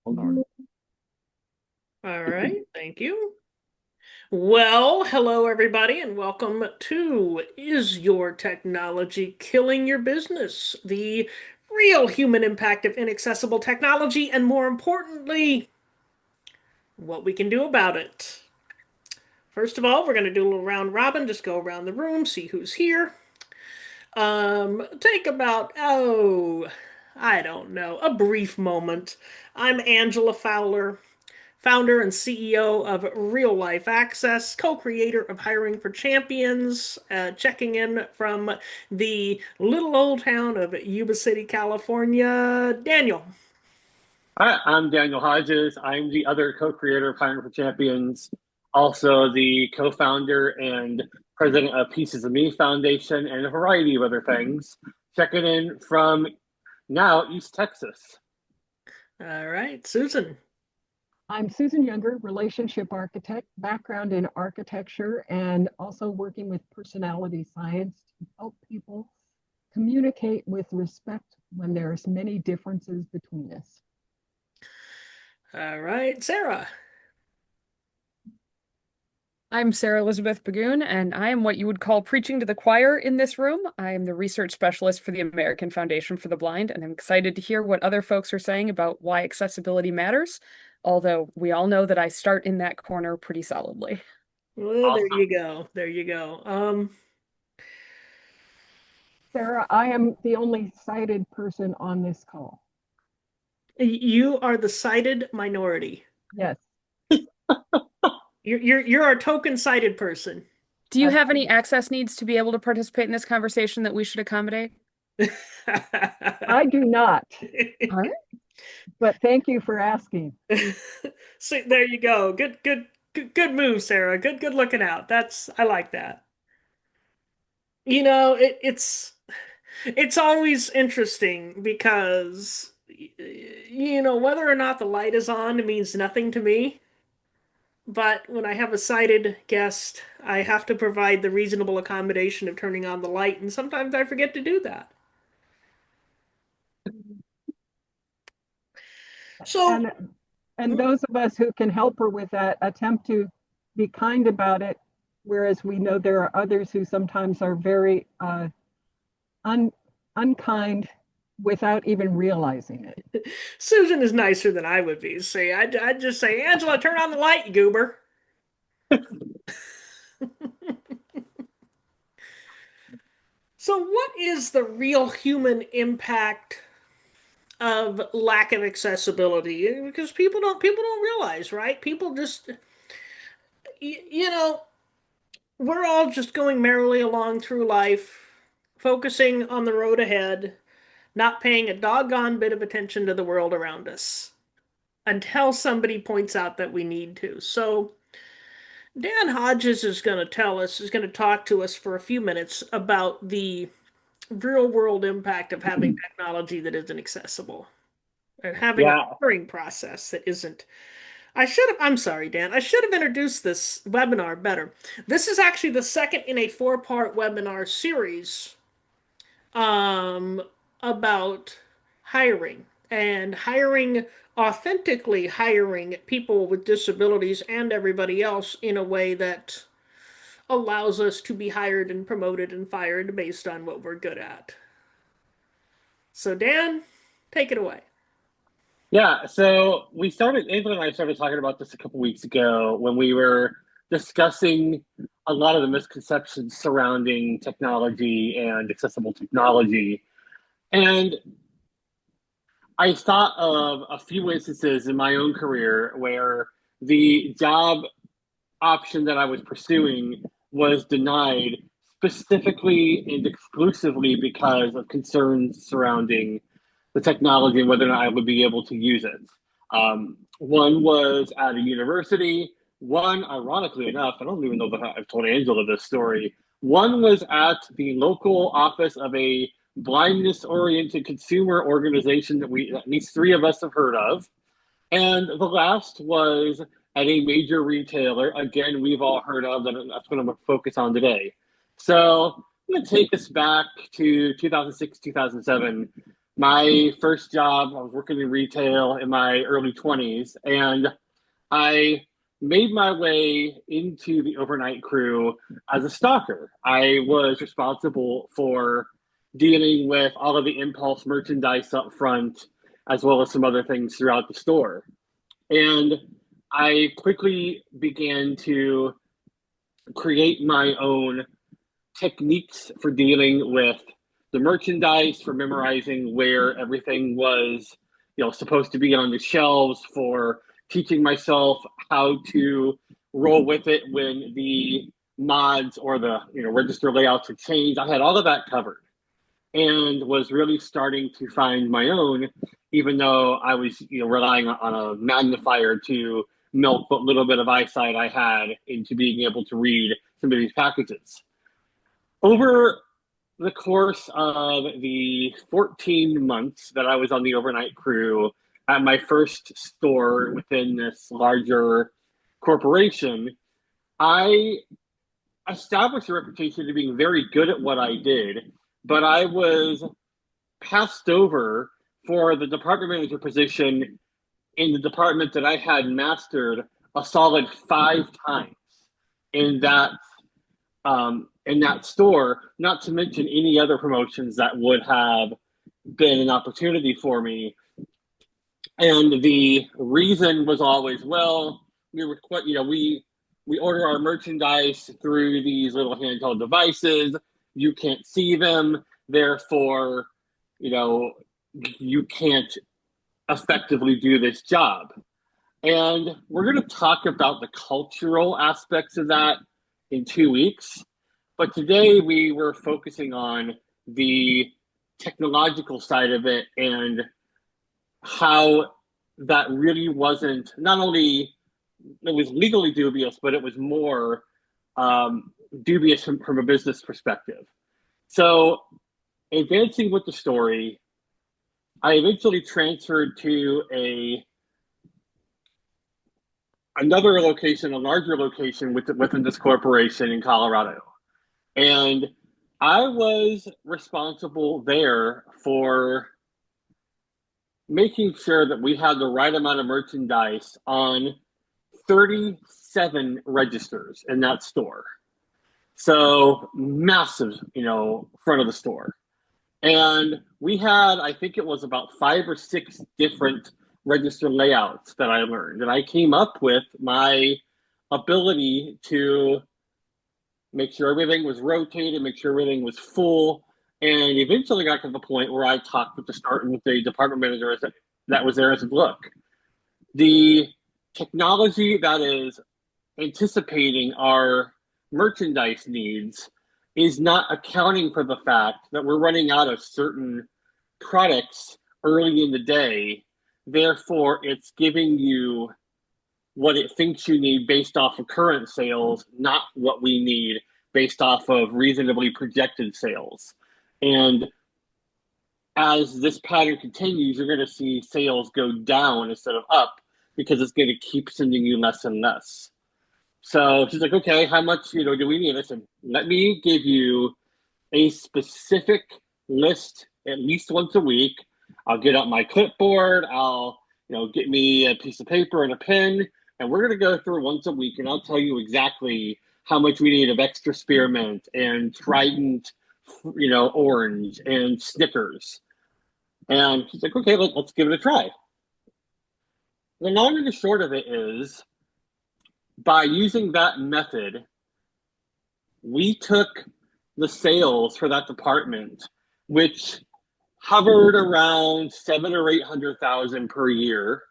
Hold on. All right, thank you. Well, hello everybody, and welcome to Is Your Technology Killing Your Business? The real human impact of inaccessible technology, and more importantly, what we can do about it. First of all, we're going to do a little round robin, just go around the room, see who's here. Take about, I don't know, a brief moment. I'm Angela Fowler, founder and CEO of Real Life Access, co creator of Hiring for Champions, checking in from the little old town of Yuba City, California. Daniel. Hi, I'm Daniel Hodges. I'm the other co-creator of Hiring for Champions, also the co-founder and president of Pieces of Me Foundation, and a variety of other things. Checking in from now East Texas. All right, Susan. I'm Susan Younger, relationship architect, background in architecture, and also working with personality science to help people communicate with respect when there's many differences between us. All right, Sarah. I'm Sarah Elizabeth Bagoon, and I am what you would call preaching to the choir in this room. I am the research specialist for the American Foundation for the Blind, and I'm excited to hear what other folks are saying about why accessibility matters, although we all know that I start in that corner pretty solidly. Well, there you Awesome. go. There you go. Sarah, I am the only sighted person on this call. You are the sighted minority. Yes, You're our token sighted person. Do you that's, have any access needs to be able to participate in this conversation that we should accommodate? I do not, All right. but thank you for asking. See, there you go. Good move, Sarah. Good looking out. I like that. It's always interesting because whether or not the light is on means nothing to me. But when I have a sighted guest, I have to provide the reasonable accommodation of turning on the light, and sometimes I forget to do that. So, And and those of us who can help her with that attempt to be kind about it, whereas we know there are others who sometimes are very un, unkind without even realizing it. Susan is nicer than I would be. See, I'd just say, Angela, turn on the light, you goober. So, what is the real human impact of lack of accessibility? Because people don't realize, right? People just you know, we're all just going merrily along through life, focusing on the road ahead, not paying a doggone bit of attention to the world around us until somebody points out that we need to. So, Dan Hodges is going to talk to us for a few minutes about the real world impact of having technology that isn't accessible and having a Yeah, hiring process that isn't. I'm sorry, Dan. I should have introduced this webinar better. This is actually the second in a four-part webinar series um, about hiring and authentically hiring people with disabilities and everybody else in a way that allows us to be hired and promoted and fired based on what we're good at. So, Dan, take it away. yeah. So Angela and I started talking about this a couple weeks ago when we were discussing a lot of the misconceptions surrounding technology and accessible technology. And I thought of a few instances in my own career where the job option that I was pursuing was denied specifically and exclusively because of concerns surrounding the technology and whether or not I would be able to use it. One was at a university. One, ironically enough, I don't even know that I've told Angela this story. One was at the local office of a blindness oriented consumer organization that at least three of us have heard of. And the last was at a major retailer. Again, we've all heard of that. That's what I'm going to focus on today. So I'm going to take us back to 2006, 2007 My first job, I was working in retail in my early 20s, and I made my way into the overnight crew as a stalker. I was responsible for dealing with all of the impulse merchandise up front, as well as some other things throughout the store. And I quickly began to create my own techniques for dealing with the merchandise, for memorizing where everything was, supposed to be on the shelves, for teaching myself how to roll with it when the mods or the register layouts would change. I had all of that covered and was really starting to find my own, even though I was relying on a magnifier to milk what little bit of eyesight I had into being able to read some of these packages. Over the course of the 14 months that I was on the overnight crew at my first store within this larger corporation, I established a reputation of being very good at what I did, but I was passed over for the department manager position in the department that I had mastered a solid 5 times in that store, not to mention any other promotions that would have been an opportunity for me. And the reason was always, well, we were quite, we order our merchandise through these little handheld devices. You can't see them, therefore, you can't effectively do this job. And we're going to talk about the cultural aspects of that in 2 weeks. But today we were focusing on the technological side of it and how that really wasn't, not only it was legally dubious, but it was more dubious from a business perspective. So, advancing with the story, I eventually transferred to another location, a larger location within this corporation in Colorado. And I was responsible there for making sure that we had the right amount of merchandise on 37 registers in that store. So massive, front of the store. And we had, I think it was about 5 or 6 different register layouts that I learned. And I came up with my ability to make sure everything was rotated, make sure everything was full, and eventually got to the point where I talked with the department manager that was there. I said, look, the technology that is anticipating our merchandise needs is not accounting for the fact that we're running out of certain products early in the day. Therefore, it's giving you what it thinks you need based off of current sales, not what we need based off of reasonably projected sales. And as this pattern continues, you're going to see sales go down instead of up because it's going to keep sending you less and less. So she's like, okay, how much do we need? I said, let me give you a specific list at least once a week. I'll get out my clipboard. I'll get me a piece of paper and a pen, and we're going to go through once a week, and I'll tell you exactly how much we need of extra spearmint and Trident, orange and Snickers. And she's like, okay, let's give it a try. The long and the short of it is, by using that method, we took the sales for that department, which hovered around 700,000 or 800,000 per year,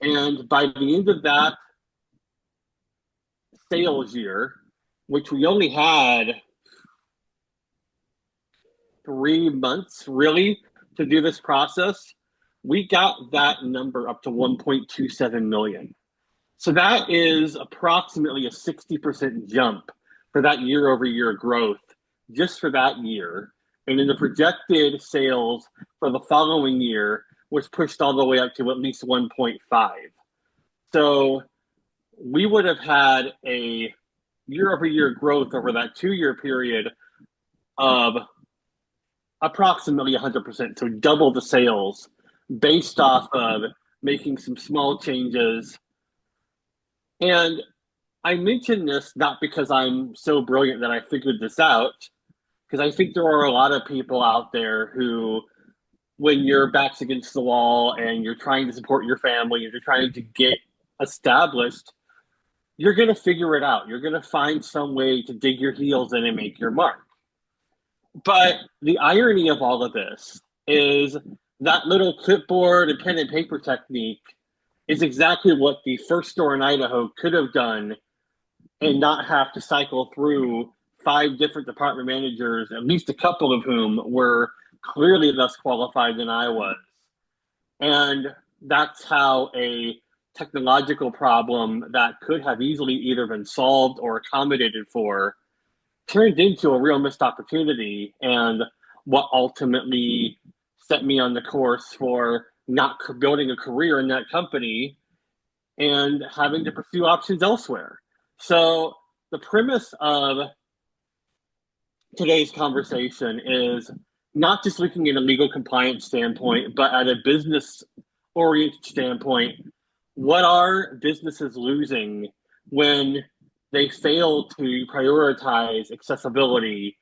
and by the end of that sales year, which we only had 3 months really to do this process, we got that number up to 1.27 million. So that is approximately a 60% jump for that year over year growth just for that year. And then the projected sales for the following year was pushed all the way up to at least 1.5. So we would have had a year over year growth over that 2-year period of approximately 100%, so double the sales based off of making some small changes. And I mention this not because I'm so brilliant that I figured this out, because I think there are a lot of people out there who, when your back's against the wall and you're trying to support your family and you're trying to get established, you're going to figure it out. You're going to find some way to dig your heels in and make your mark. But the irony of all of this is that little clipboard and pen and paper technique is exactly what the first store in Idaho could have done and not have to cycle through five different department managers, at least a couple of whom were clearly less qualified than I was. And that's how a technological problem that could have easily either been solved or accommodated for turned into a real missed opportunity, and what ultimately set me on the course for not building a career in that company and having to pursue options elsewhere. So the premise of today's conversation is not just looking at a legal compliance standpoint, but at a business oriented standpoint. What are businesses losing when they fail to prioritize accessibility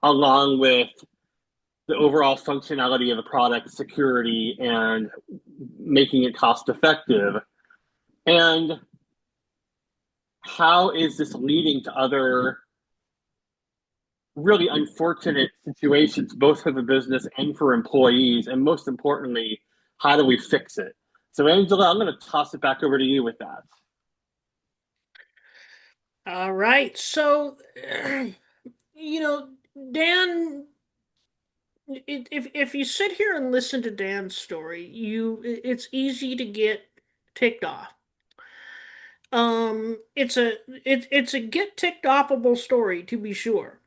along with the overall functionality of the product, security, and making it cost effective? And how is this leading to other really unfortunate situations, both for the business and for employees? And most importantly, how do we fix it? So, Angela, I'm going to toss it back over to you with that. All right. So, Dan, if you sit here and listen to Dan's story, it's easy to get ticked off. It's a get ticked offable story, to be sure.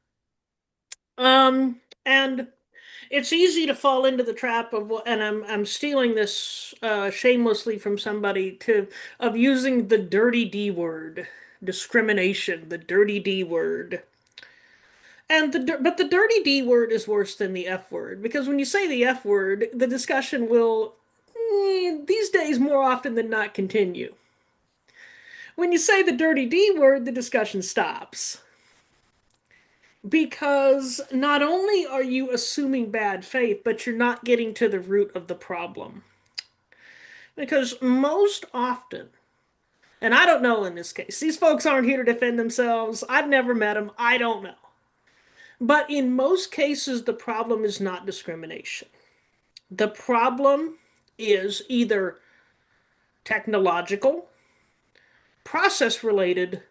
And it's easy to fall into the trap of, and I'm stealing this shamelessly from somebody, of using the dirty D word, discrimination, the dirty D word. But the dirty D word is worse than the F word, because when you say the F word, the discussion will, these days more often than not, continue. When you say the dirty D word, the discussion stops. Because not only are you assuming bad faith, but you're not getting to the root of the problem. Because most often, and I don't know in this case, these folks aren't here to defend themselves. I've never met them. I don't know. But in most cases, the problem is not discrimination. The problem is either technological, process related,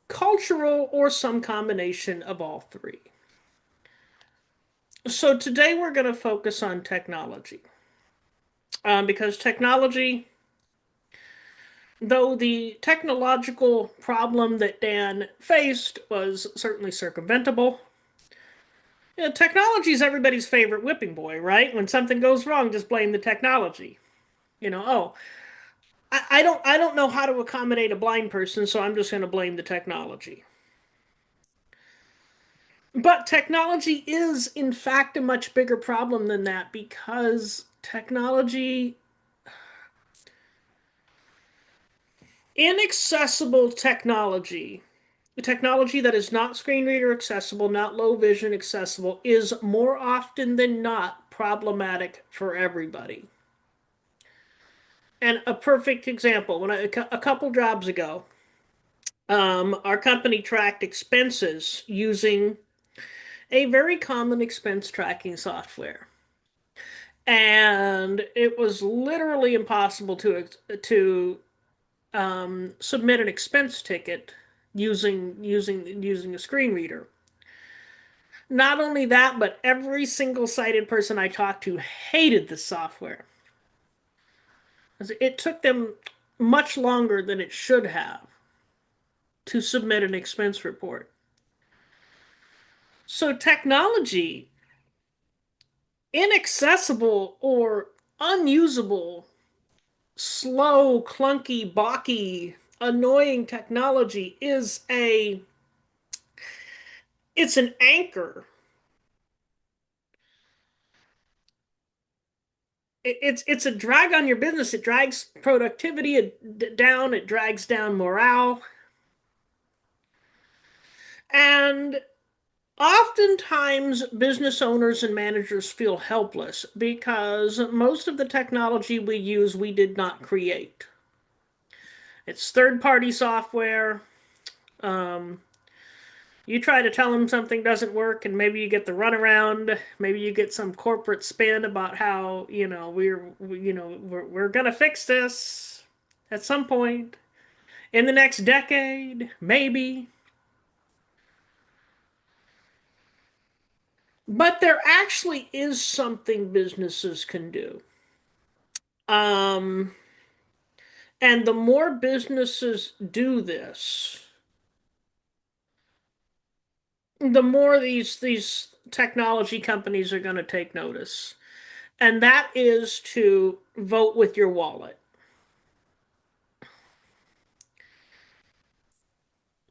cultural, or some combination of all three. So today we're going to focus on technology. Because technology, though the technological problem that Dan faced was certainly circumventable, technology is everybody's favorite whipping boy, right? When something goes wrong, just blame the technology. Oh, I don't know how to accommodate a blind person, so I'm just going to blame the technology. But technology is, in fact, a much bigger problem than that, because inaccessible technology, technology that is not screen reader accessible, not low vision accessible, is more often than not problematic for everybody. And a perfect example, a couple jobs ago, our company tracked expenses using a very common expense tracking software. And it was literally impossible to submit an expense ticket using a screen reader. Not only that, but every single sighted person I talked to hated the software. It took them much longer than it should have to submit an expense report. So technology, inaccessible or unusable, slow, clunky, balky, annoying technology it's an anchor it's a drag on your business. It drags productivity down. It drags down morale, and oftentimes business owners and managers feel helpless because most of the technology we use we did not create. It's third-party software. Um, you try to tell them something doesn't work, and maybe you get the runaround. Maybe you get some corporate spin about how we're gonna fix this at some point in the next decade, maybe. But there actually is something businesses can do. Um, and the more businesses do this, the more these technology companies are going to take notice. And that is to vote with your wallet.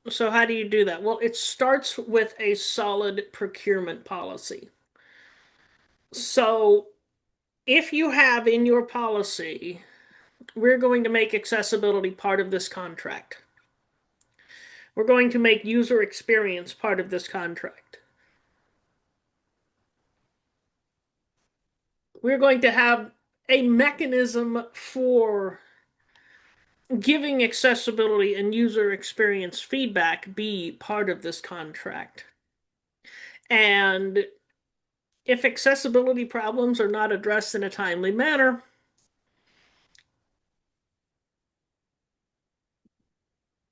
So how do you do that? Well, it starts with a solid procurement policy. So if you have in your policy, we're going to make accessibility part of this contract. We're going to make user experience part of this contract. We're going to have a mechanism for giving accessibility and user experience feedback be part of this contract. And if accessibility problems are not addressed in a timely manner,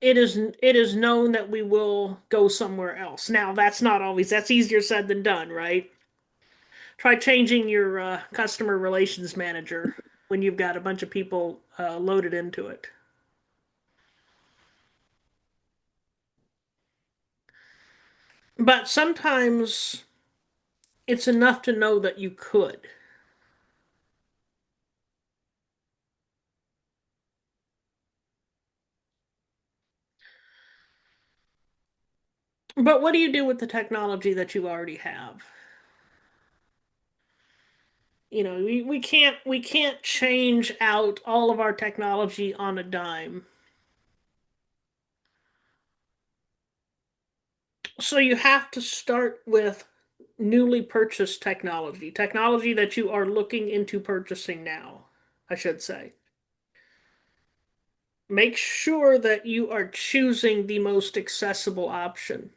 it is known that we will go somewhere else. Now, that's easier said than done, right? Try changing your customer relations manager when you've got a bunch of people loaded into it. But sometimes it's enough to know that you could. But what do you do with the technology that you already have? We can't change out all of our technology on a dime. So you have to start with newly purchased technology that you are looking into purchasing now, I should say. Make sure that you are choosing the most accessible option.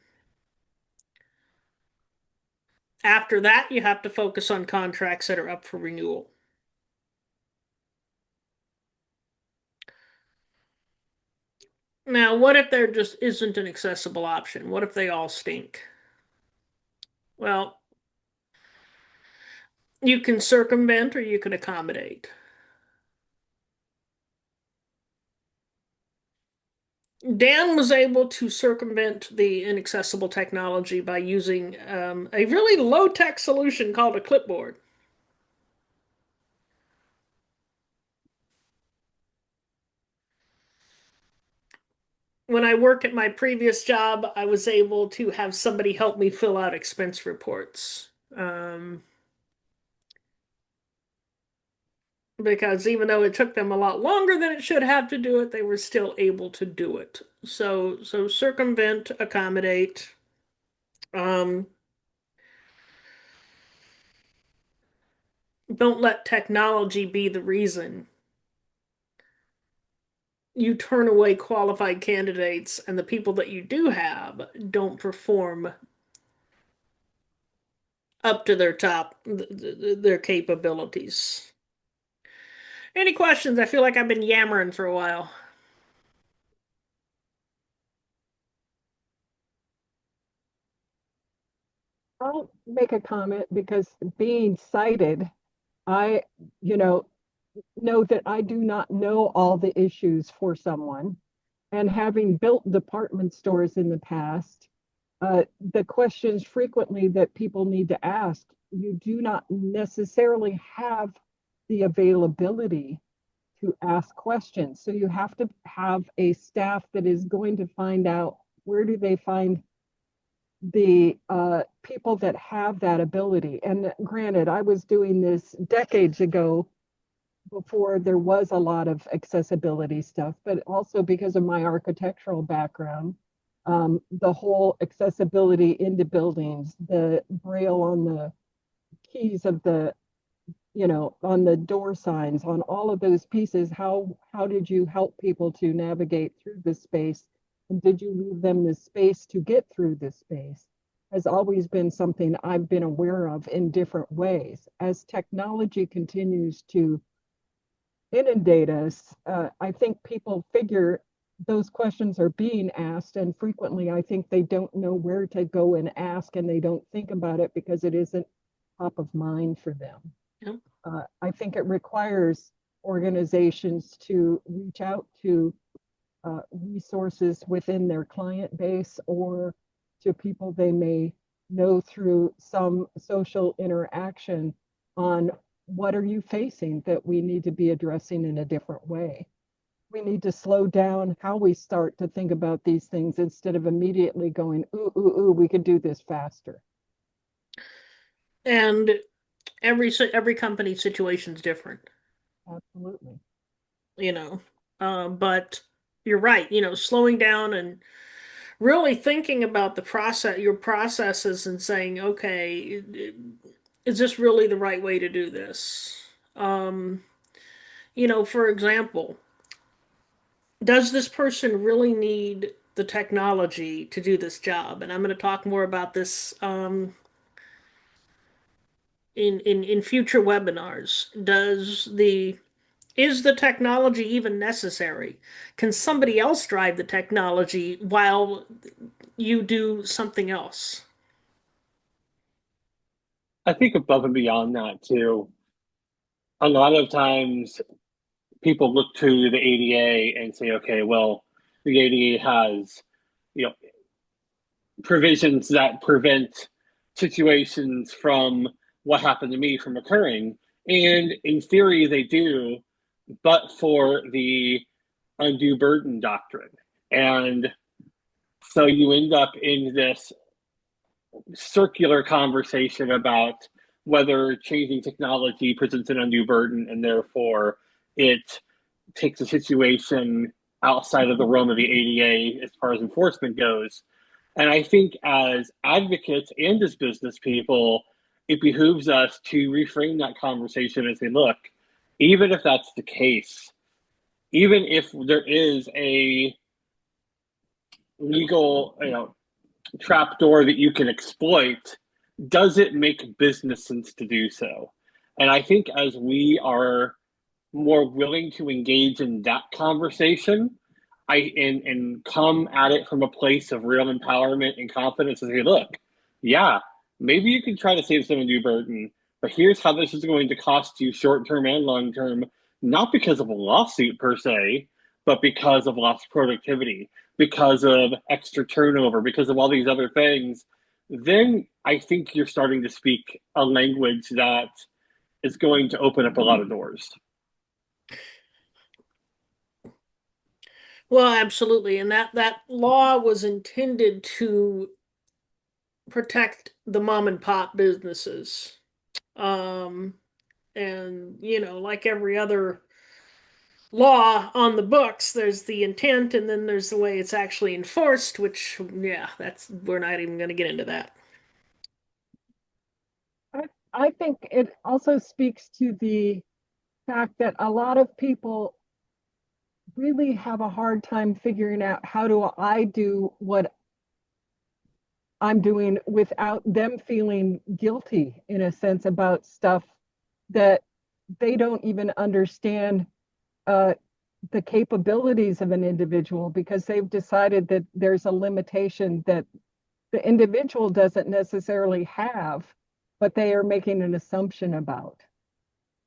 After that, you have to focus on contracts that are up for renewal. Now, what if there just isn't an accessible option? What if they all stink? Well, you can circumvent or you can accommodate. Dan was able to circumvent the inaccessible technology by using a really low-tech solution called a clipboard. When I worked at my previous job, I was able to have somebody help me fill out expense reports. Because even though it took them a lot longer than it should have to do it, they were still able to do it. So circumvent, accommodate. Um, don't let technology be the reason you turn away qualified candidates and the people that you do have don't perform up to their capabilities. Any questions? I feel like I've been yammering for a while. I'll make a comment because being sighted, I, you know that I do not know all the issues for someone. And having built department stores in the past, the questions frequently that people need to ask, you do not necessarily have the availability to ask questions. So you have to have a staff that is going to find out where do they find the people that have that ability. And granted, I was doing this decades ago before there was a lot of accessibility stuff, but also because of my architectural background, the whole accessibility into buildings, the braille on the keys of the, on the door signs, on all of those pieces, how did you help people to navigate through the space? And did you leave them the space to get through the space? Has always been something I've been aware of in different ways. As technology continues to inundate us, I think people figure those questions are being asked, and frequently I think they don't know where to go and ask, and they don't think about it because it isn't top of mind for them. Yep. I think it requires organizations to reach out to resources within their client base or to people they may know through some social interaction on what are you facing that we need to be addressing in a different way. We need to slow down how we start to think about these things instead of immediately going, ooh, ooh, ooh, we could do this faster. And every company situation's different, Absolutely. you know. But you're right, slowing down and really thinking about your processes and saying, okay, is this really the right way to do this? For example, does this person really need the technology to do this job? And I'm going to talk more about this in future webinars. Is the technology even necessary? Can somebody else drive the technology while you do something else? I think above and beyond that too, a lot of times people look to the ADA and say, okay, well, the ADA has, you know, provisions that prevent situations from what happened to me from occurring. And in theory, they do, but for the undue burden doctrine. And so you end up in this circular conversation about whether changing technology presents an undue burden and therefore it takes a situation outside of the realm of the ADA as far as enforcement goes. And I think as advocates and as business people, it behooves us to reframe that conversation and say, look, even if that's the case, even if there is a legal, trapdoor that you can exploit, does it make business sense to do so? And I think as we are more willing to engage in that conversation, and come at it from a place of real empowerment and confidence and say, look, yeah, maybe you can try to save some undue burden, but here's how this is going to cost you short term and long term, not because of a lawsuit per se, but because of lost productivity, because of extra turnover, because of all these other things. Then I think you're starting to speak a language that is going to open up a lot of doors. Well, absolutely. And that law was intended to protect the mom and pop businesses. Um, and, like every other law on the books, there's the intent and then there's the way it's actually enforced, which, yeah, we're not even going to get into that. I think it also speaks to the fact that a lot of people really have a hard time figuring out how do I do what I'm doing without them feeling guilty in a sense about stuff that they don't even understand uh, the capabilities of an individual because they've decided that there's a limitation that the individual doesn't necessarily have, but they are making an assumption about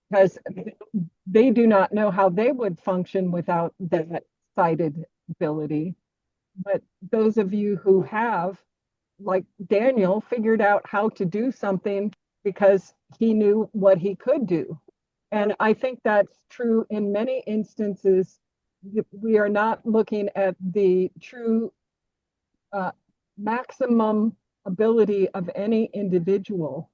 because they do not know how they would function without that sighted ability. But those of you who have, like Daniel, figured out how to do something because he knew what he could do. And I think that's true in many instances. We are not looking at the true maximum ability of any individual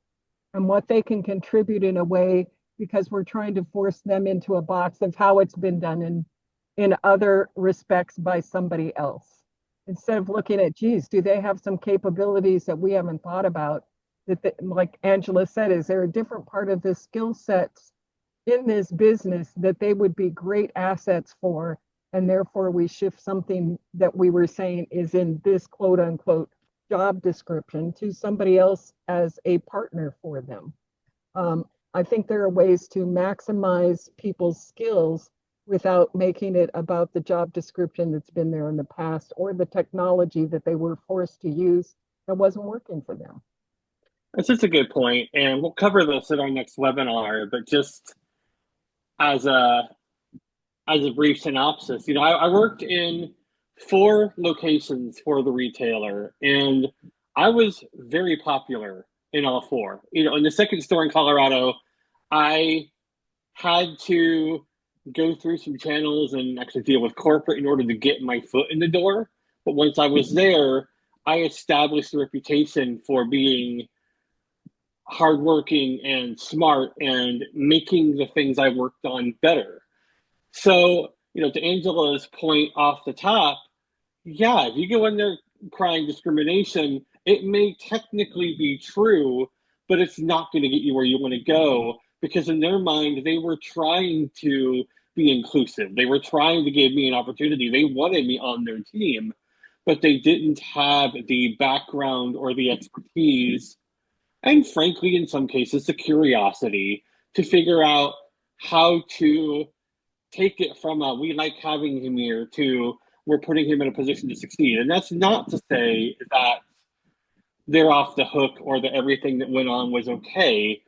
and what they can contribute in a way because we're trying to force them into a box of how it's been done in other respects by somebody else. Instead of looking at, geez, do they have some capabilities that we haven't thought about? Like Angela said, is there a different part of the skill sets in this business that they would be great assets for? And therefore, we shift something that we were saying is in this quote unquote job description to somebody else as a partner for them. I think there are ways to maximize people's skills without making it about the job description that's been there in the past or the technology that they were forced to use that wasn't working for them. That's just a good point, and we'll cover this in our next webinar. But just as a brief synopsis, I worked in 4 locations for the retailer, and I was very popular in all 4. In the second store in Colorado, I had to go through some channels and actually deal with corporate in order to get my foot in the door. But once I was there, I established a reputation for being hardworking and smart and making the things I worked on better. So, to Angela's point off the top, yeah, if you go in there crying discrimination, it may technically be true, but it's not going to get you where you want to go because in their mind, they were trying to be inclusive. They were trying to give me an opportunity. They wanted me on their team, but they didn't have the background or the expertise, and frankly, in some cases, the curiosity to figure out how to take it from a we like having him here to we're putting him in a position to succeed. And that's not to say that they're off the hook or that everything that went on was okay,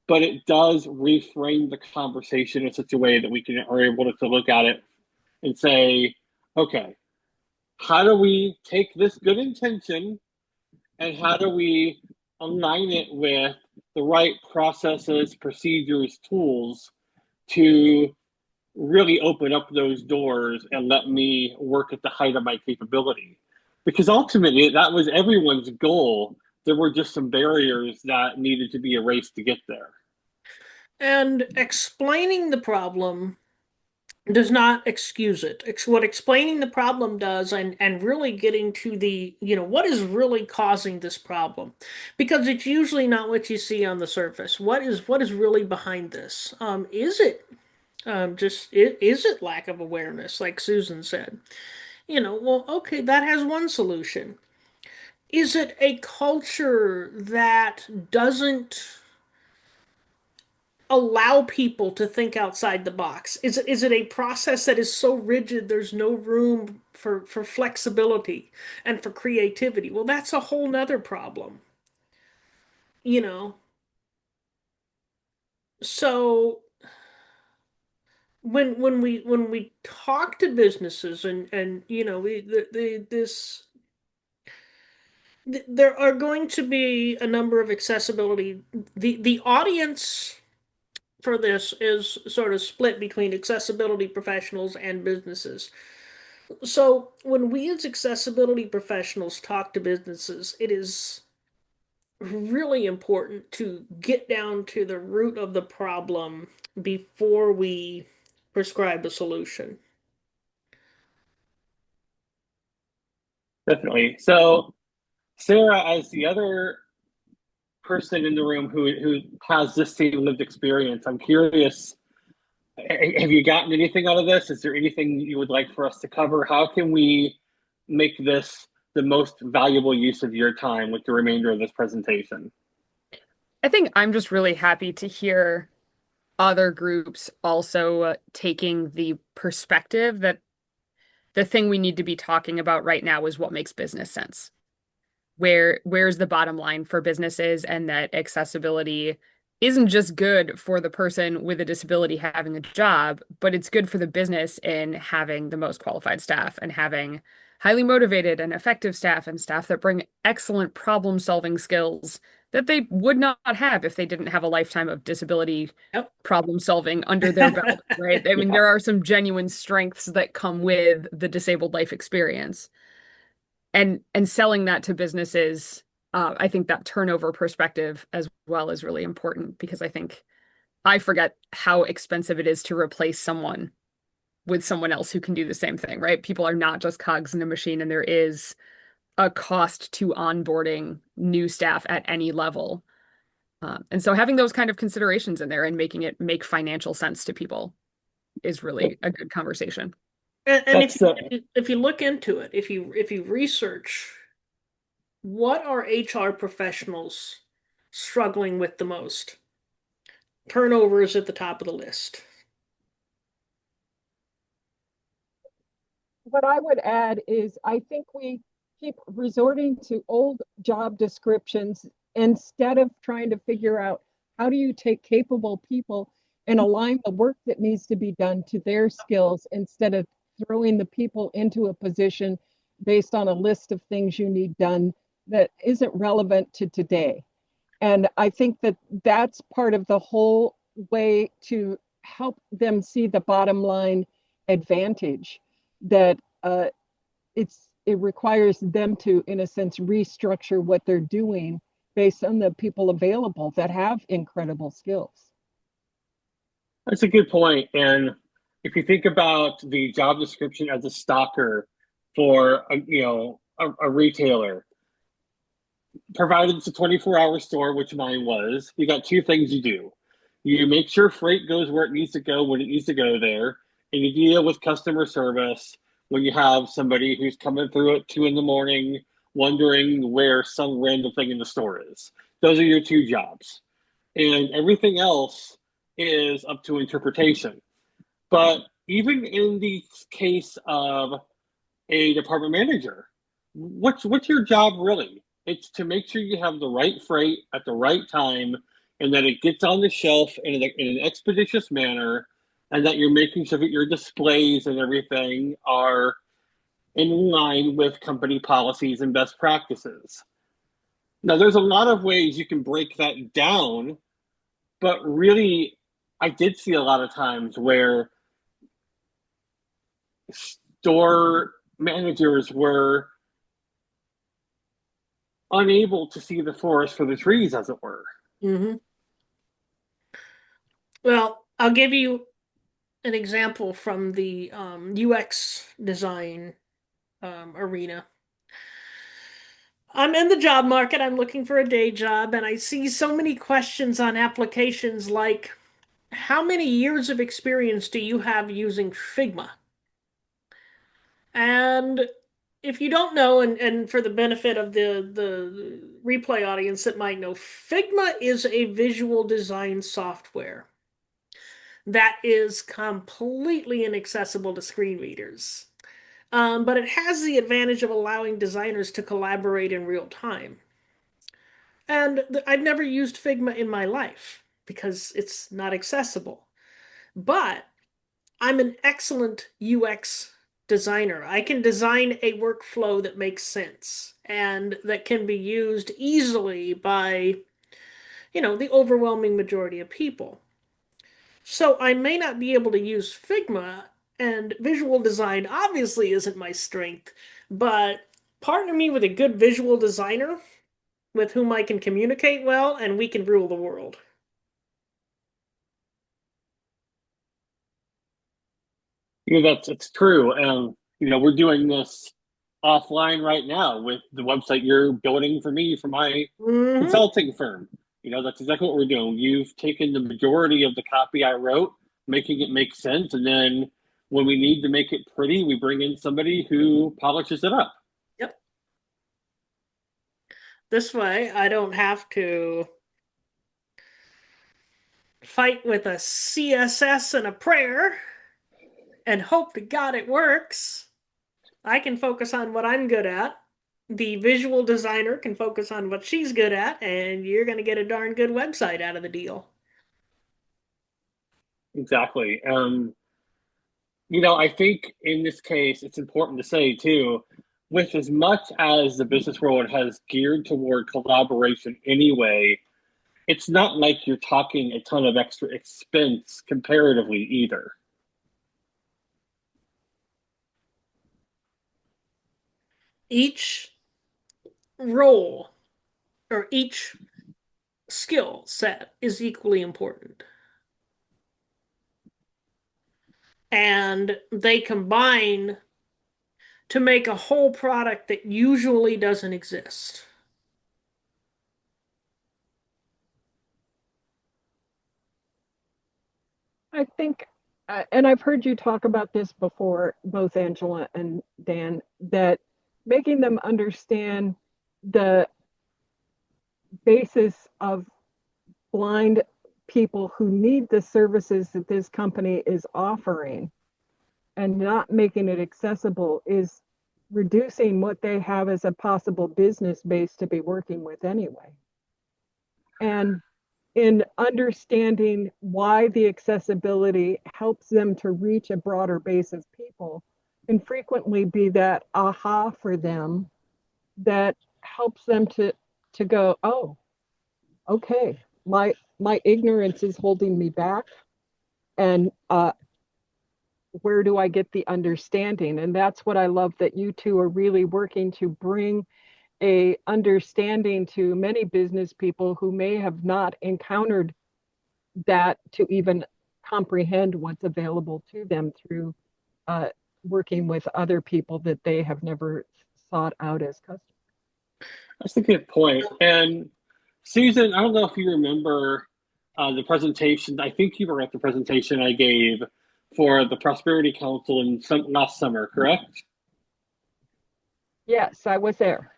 but it does reframe the conversation in such a way that are able to look at it and say, okay, how do we take this good intention and how do we align it with the right processes, procedures, tools to really open up those doors and let me work at the height of my capability? Because ultimately, that was everyone's goal. There were just some barriers that needed to be erased to get there. And explaining the problem does not excuse it. What explaining the problem does, and really getting to what is really causing this problem, because it's usually not what you see on the surface. What is really behind this? Is it is it lack of awareness, like Susan said? Well, okay, that has one solution. Is it a culture that doesn't allow people to think outside the box? Is it a process that is so rigid there's no room for flexibility and for creativity? Well, that's a whole nother problem. You know, so when we talk to businesses and there are going to be a number of accessibility. The audience for this is sort of split between accessibility professionals and businesses. So when we as accessibility professionals talk to businesses, it is really important to get down to the root of the problem before we prescribe a solution. Definitely. So, Sarah, as the other person in the room who has this same lived experience, I'm curious, have you gotten anything out of this? Is there anything you would like for us to cover? How can we make this the most valuable use of your time with the remainder of this presentation? I think I'm just really happy to hear other groups also taking the perspective that the thing we need to be talking about right now is what makes business sense. Where's the bottom line for businesses, and that accessibility isn't just good for the person with a disability having a job, but it's good for the business in having the most qualified staff and having highly motivated and effective staff and staff that bring excellent problem-solving skills that they would not have if they didn't have a lifetime of disability Yep. problem solving under their belt, right? I mean, Yeah. there are some genuine strengths that come with the disabled life experience. And selling that to businesses, I think that turnover perspective as well is really important, because I think I forget how expensive it is to replace someone with someone else who can do the same thing, right? People are not just cogs in a machine, and there is a cost to onboarding new staff at any level. And so having those kind of considerations in there and making it make financial sense to people is really a good conversation. And That's the if you look into it, if you research what are HR professionals struggling with the most, turnover is at the top of the list. What I would add is I think we keep resorting to old job descriptions instead of trying to figure out how do you take capable people and align the work that needs to be done to their skills instead of throwing the people into a position based on a list of things you need done that isn't relevant to today. And I think that that's part of the whole way to help them see the bottom line advantage that it requires them to, in a sense, restructure what they're doing based on the people available that have incredible skills. that's a good point. And if you think about the job description as a stalker for a retailer, provided it's a 24-hour store, which mine was, you got two things you do. You make sure freight goes where it needs to go when it needs to go there, and you deal with customer service when you have somebody who's coming through at 2 in the morning wondering where some random thing in the store is. Those are your two jobs. And everything else is up to interpretation. But even in the case of a department manager, what's your job really? It's to make sure you have the right freight at the right time and that it gets on the shelf in an expeditious manner and that you're making sure that your displays and everything are in line with company policies and best practices. Now, there's a lot of ways you can break that down, but really, I did see a lot of times where store managers were unable to see the forest for the trees, as it were. Mm-hmm. Well, I'll give you an example from the UX design arena. I'm in the job market. I'm looking for a day job, and I see so many questions on applications like, how many years of experience do you have using Figma? And if you don't know, and for the benefit of the replay audience that might know, Figma is a visual design software that is completely inaccessible to screen readers. But it has the advantage of allowing designers to collaborate in real time. And I've never used Figma in my life because it's not accessible. But I'm an excellent UX designer. I can design a workflow that makes sense and that can be used easily by, the overwhelming majority of people. So I may not be able to use Figma, and visual design obviously isn't my strength, but partner me with a good visual designer with whom I can communicate well, and we can rule the world. That's it's true. And we're doing this offline right now with the website you're building for me for my Hmm. consulting firm. That's exactly what we're doing. You've taken the majority of the copy I wrote, making it make sense, and then when we need to make it pretty, we bring in somebody who polishes it up. Yep. This way, I don't have to fight with a CSS and a prayer and hope to God it works. I can focus on what I'm good at. The visual designer can focus on what she's good at, and you're going to get a darn good website out of the deal. Exactly. I think in this case, it's important to say too, with as much as the business world has geared toward collaboration anyway, it's not like you're talking a ton of extra expense comparatively either. Each role or each skill set is equally important. and they combine to make a whole product that usually doesn't exist. I think, and I've heard you talk about this before, both Angela and Dan, that making them understand the basis of blind people who need the services that this company is offering and not making it accessible is reducing what they have as a possible business base to be working with anyway. And in understanding why the accessibility helps them to reach a broader base of people can frequently be that aha for them that helps them to go, oh, okay, my ignorance is holding me back, and where do I get the understanding? And that's what I love, that you two are really working to bring a understanding to many business people who may have not encountered that to even comprehend what's available to them through uh, working with other people that they have never sought out as customers. That's a good point. And Susan, I don't know if you remember the presentation. I think you were at the presentation I gave for the Prosperity Council in last summer, correct? Yes, I was there.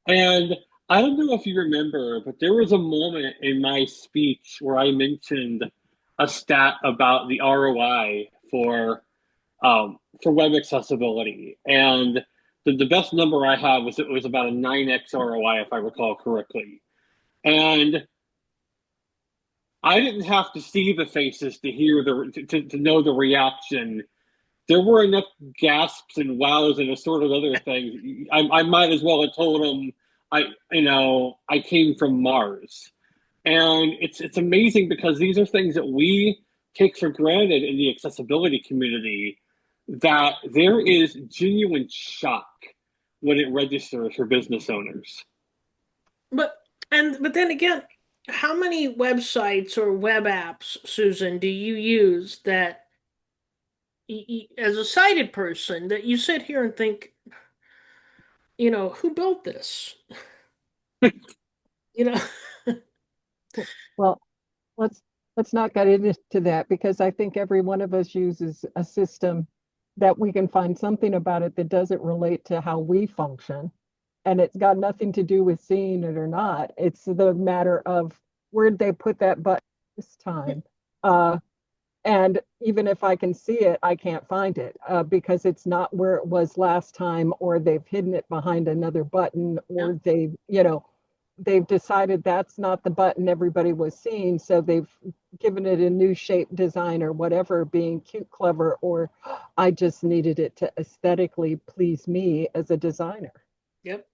And I don't know if you remember, but there was a moment in my speech where I mentioned a stat about the ROI for web accessibility, and the best number I have was it was about a 9x ROI if I recall correctly. And I didn't have to see the faces to hear to know the reaction. There were enough gasps and wows and assorted other things. I might as well have told them I came from Mars. And it's amazing because these are things that we take for granted in the accessibility community, that there is genuine shock when it registers for business owners. But but then again, how many websites or web apps, Susan, do you use that as a sighted person that you sit here and think, who built this? You know, Well, let's let's not get into that, because I think every one of us uses a system that we can find something about it that doesn't relate to how we function. And it's got nothing to do with seeing it or not. It's the matter of where'd they put that button this time. Uh, and even if I can see it, I can't find it because it's not where it was last time, or they've hidden it behind another button, yeah, or they've decided that's not the button everybody was seeing, so they've given it a new shape, design, or whatever, being cute, clever, or I just needed it to aesthetically please me as a designer. yep.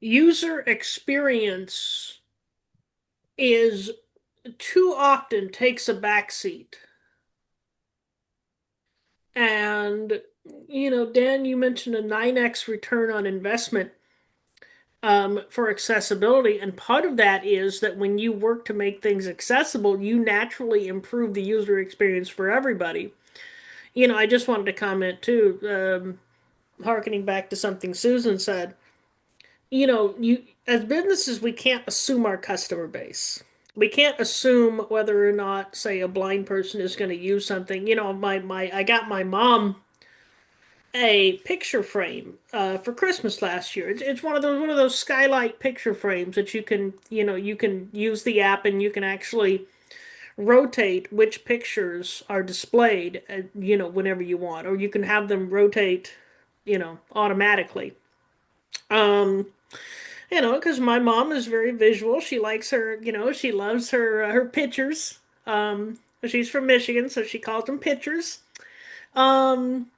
User experience is too often takes a backseat. And, Dan, you mentioned a 9x return on investment for accessibility. And part of that is that when you work to make things accessible, you naturally improve the user experience for everybody. I just wanted to comment too, harkening back to something Susan said. You as businesses, we can't assume our customer base. We can't assume whether or not, say, a blind person is going to use something. My I got my mom a picture frame for Christmas last year. It's one of those skylight picture frames that you can use the app, and you can actually rotate which pictures are displayed whenever you want, or you can have them rotate automatically. Um, because my mom is very visual. She likes she loves her pictures. She's from Michigan, so she calls them pictures. Um,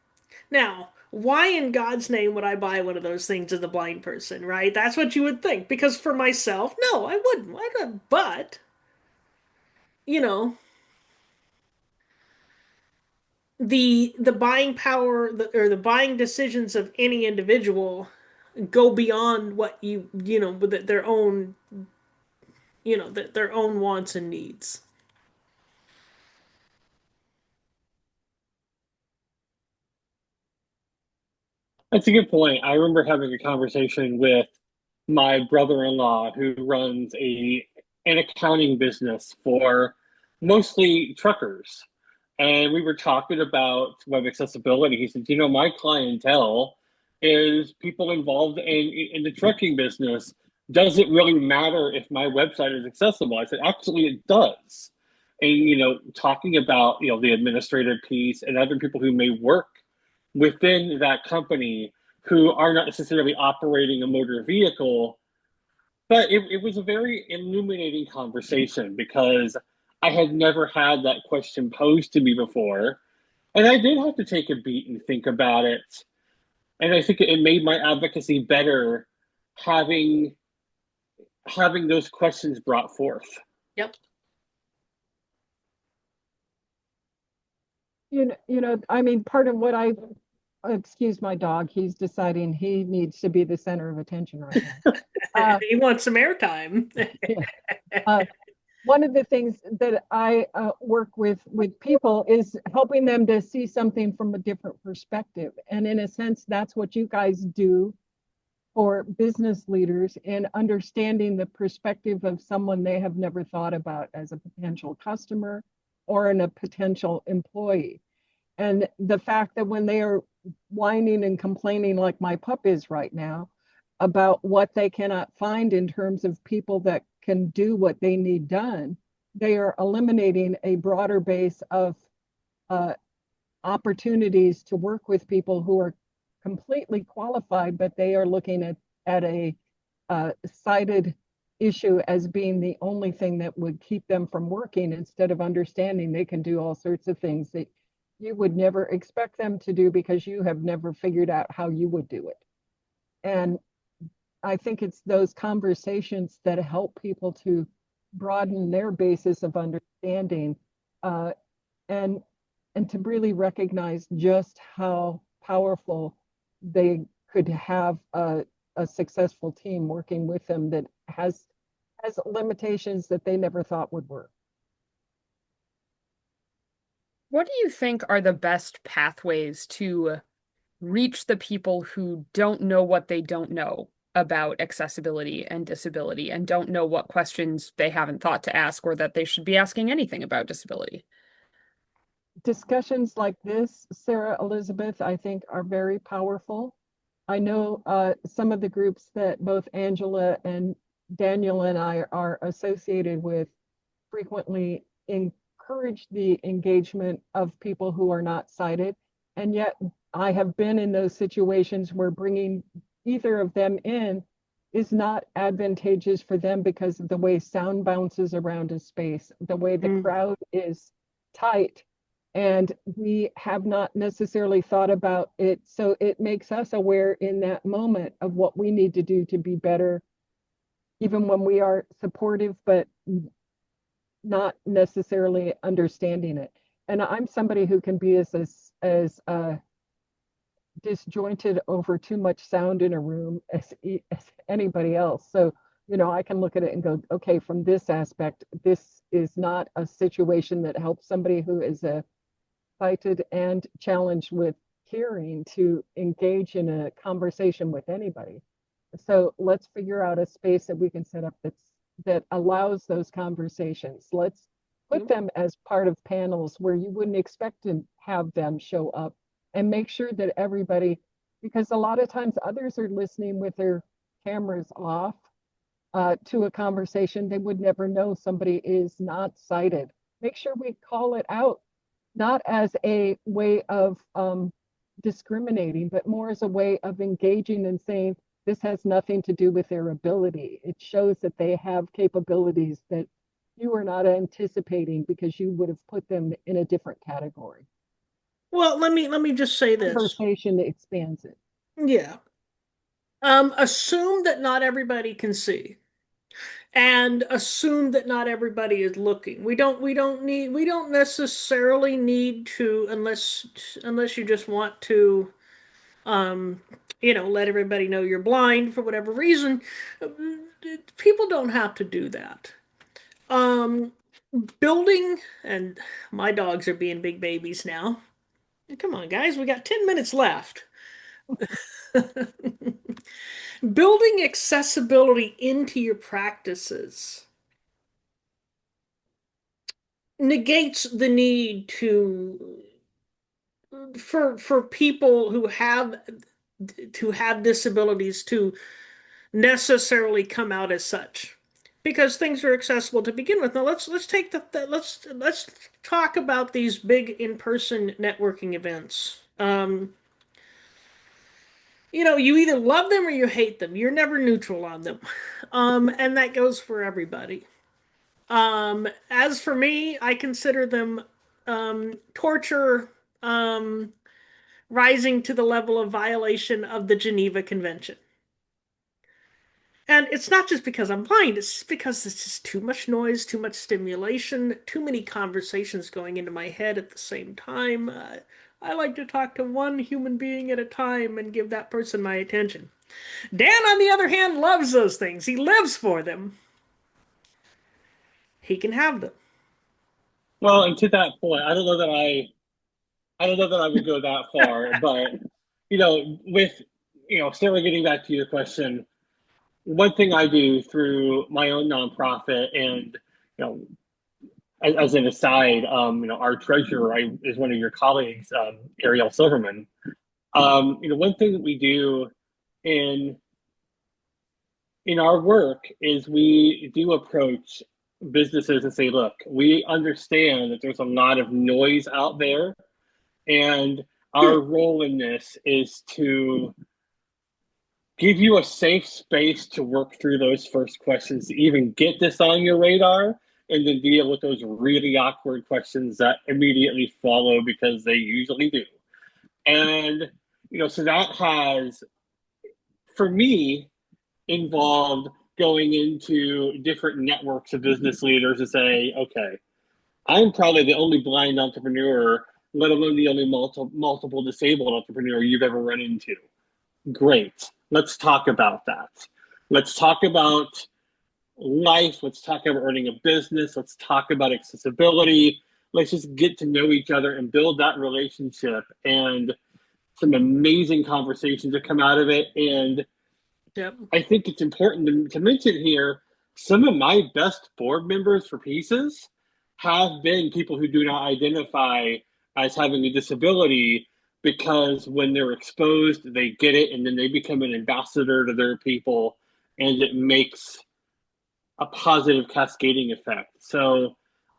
Now, why in God's name would I buy one of those things as a blind person, right? That's what you would think. Because for myself, no, I wouldn't. Why not? But, you know, the buying power or the buying decisions of any individual go beyond what with their own, their own wants and needs. That's a good point. I remember having a conversation with my brother-in-law who runs a an accounting business for mostly truckers. And we were talking about web accessibility. He said, my clientele is people involved in the trucking business. Does it really matter if my website is accessible? I said, actually, it does. And, talking about, the administrative piece and other people who may work within that company who are not necessarily operating a motor vehicle. But it was a very illuminating conversation because I had never had that question posed to me before. And I did have to take a beat and think about it. And I think it made my advocacy better having having those questions brought forth. Yep. I mean, part of what excuse my dog, he's deciding he needs to be the center of attention right now. He wants some airtime. Yeah. Uh, one of the things that I work with people is helping them to see something from a different perspective. And in a sense, that's what you guys do for business leaders in understanding the perspective of someone they have never thought about as a potential customer or in a potential employee. And the fact that when they are whining and complaining like my pup is right now about what they cannot find in terms of people that can do what they need done, they are eliminating a broader base of uh, opportunities to work with people who are completely qualified, but they are looking at a cited issue as being the only thing that would keep them from working instead of understanding they can do all sorts of things that you would never expect them to do because you have never figured out how you would do it. And I think it's those conversations that help people to broaden their basis of understanding uh, and and to really recognize just how powerful they could have a successful team working with them that has limitations that they never thought would work. What do you think are the best pathways to reach the people who don't know what they don't know about accessibility and disability and don't know what questions they haven't thought to ask or that they should be asking anything about disability? Discussions like this, Sarah Elizabeth, I think are very powerful. I know some of the groups that both Angela and Daniel and I are associated with frequently encourage the engagement of people who are not sighted. And yet I have been in those situations where bringing either of them in is not advantageous for them because of the way sound bounces around a space, the way the crowd is tight. And we have not necessarily thought about it. So it makes us aware in that moment of what we need to do to be better, even when we are supportive, but not necessarily understanding it. And I'm somebody who can be as disjointed over too much sound in a room as anybody else. So, I can look at it and go, okay, from this aspect, this is not a situation that helps somebody who is a sighted and challenged with hearing to engage in a conversation with anybody. So let's figure out a space that we can set up that allows those conversations. Let's put them as part of panels where you wouldn't expect to have them show up and make sure that everybody, because a lot of times others are listening with their cameras off to a conversation. They would never know somebody is not sighted. Make sure we call it out, not as a way of discriminating, but more as a way of engaging and saying, this has nothing to do with their ability. It shows that they have capabilities that you are not anticipating because you would have put them in a different category. Well, let me just say this. Conversation expands it. Yeah. Assume that not everybody can see, and assume that not everybody is looking. We don't necessarily need to, unless you just want to let everybody know you're blind for whatever reason. People don't have to do that. Um, building, and my dogs are being big babies now. Come on, guys, we got 10 minutes left. Building accessibility into your practices negates the need for people who have disabilities to necessarily come out as such because things are accessible to begin with. Now let's take let's talk about these big in-person networking events. You either love them or you hate them. You're never neutral on them. And that goes for everybody. As for me, I consider them torture rising to the level of violation of the Geneva Convention. And it's not just because I'm blind, it's just because it's just too much noise, too much stimulation, too many conversations going into my head at the same time. I like to talk to one human being at a time and give that person my attention. Dan, on the other hand, loves those things. He lives for them. He can have them. Well, and to that point, I don't know that I would go that far, but with Sarah, getting back to your question, one thing I do through my own nonprofit, and as an aside, our treasurer is one of your colleagues, Ariel Silverman. One thing that we do in in our work is we do approach businesses and say, look, we understand that there's a lot of noise out there, and our role in this is to give you a safe space to work through those first questions to even get this on your radar, and then deal with those really awkward questions that immediately follow, because they usually do. And so that has, for me, involved going into different networks of business leaders to say, okay, I'm probably the only blind entrepreneur, let alone the only multiple disabled entrepreneur you've ever run into. Great. Let's talk about that. Let's talk about life. Let's talk about running a business. Let's talk about accessibility. Let's just get to know each other and build that relationship. And some amazing conversations that come out of it. And Yep. I think it's important to mention here, some of my best board members for pieces have been people who do not identify as having a disability, because when they're exposed, they get it, and then they become an ambassador to their people, and it makes a positive cascading effect. So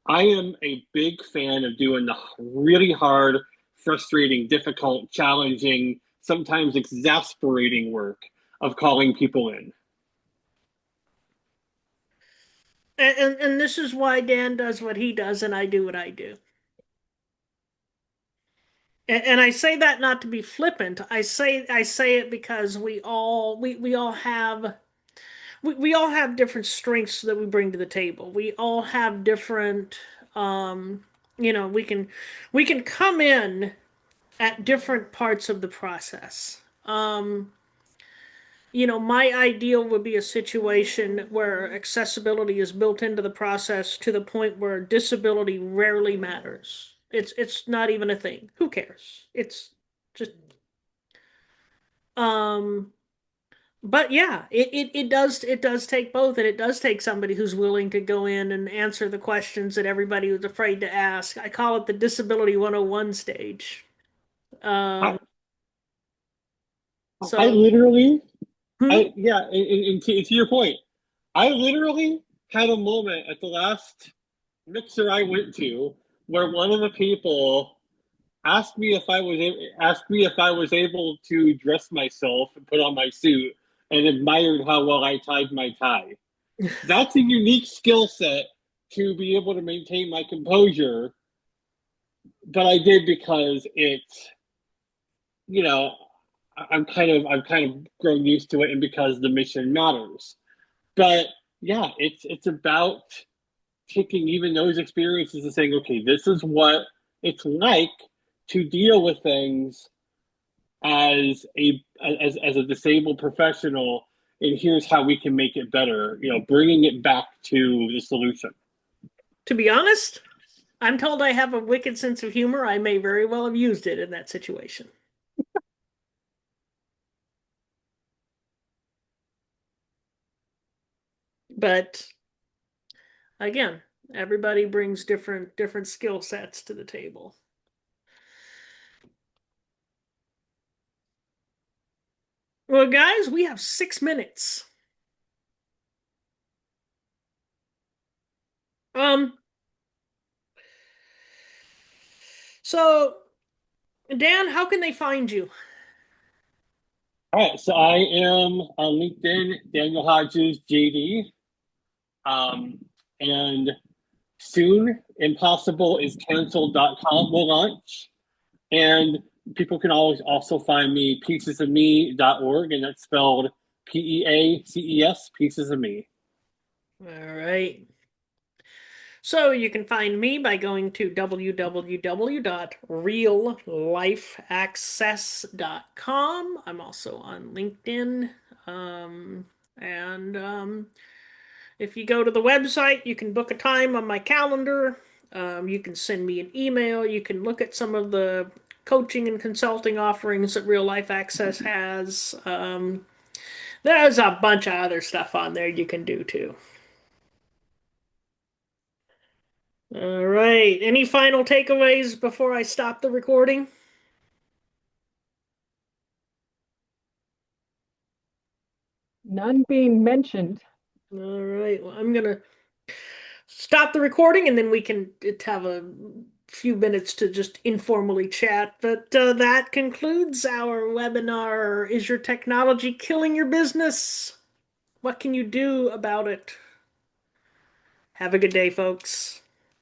I am a big fan of doing the really hard, frustrating, difficult, challenging, sometimes exasperating work of calling people in. And this is why Dan does what he does and I do what I do. And I say that not to be flippant. I say it because we all have different strengths that we bring to the table. We all have different we can come in at different parts of the process. My ideal would be a situation where accessibility is built into the process to the point where disability rarely matters. It's not even a thing. Who cares? It's just um but yeah, it does take both, and it does take somebody who's willing to go in and answer the questions that everybody was afraid to ask. I call it the disability 101 stage. I, Um I so literally, hmm? and to your point, I literally had a moment at the last mixer I went to where one of the people asked me if I was able to dress myself and put on my suit, and admired how well I tied my tie. That's a unique skill set to be able to maintain my composure, but I did because you know, I've kind of grown used to it, and because the mission matters. But yeah, it's about taking even those experiences and saying, okay, this is what it's like to deal with things as a disabled professional, and here's how we can make it better. Bringing it back to the solution. To be honest, I'm told I have a wicked sense of humor. I may very well have used it in that situation. But again, everybody brings different skill sets to the table. Well, guys, we have 6 minutes. Um, so Dan, how can they find you? All right, so I am on LinkedIn, Daniel Hodges, JD. Um, and soon, impossibleiscancelled.com will launch. And people can always also find me piecesofme.org, and that's spelled PEACES, pieces of me. All right. So you can find me by going to www.reallifeaccess.com. I'm also on LinkedIn. And if you go to the website, you can book a time on my calendar. You can send me an email. You can look at some of the coaching and consulting offerings that Real Life Access has. There's a bunch of other stuff on there you can do too. All right. Any final takeaways before I stop the recording? None being mentioned. All right. Well, I'm gonna stop the recording and then we can have a few minutes to just informally chat. But that concludes our webinar. Is your technology killing your business? What can you do about it? Have a good day, folks.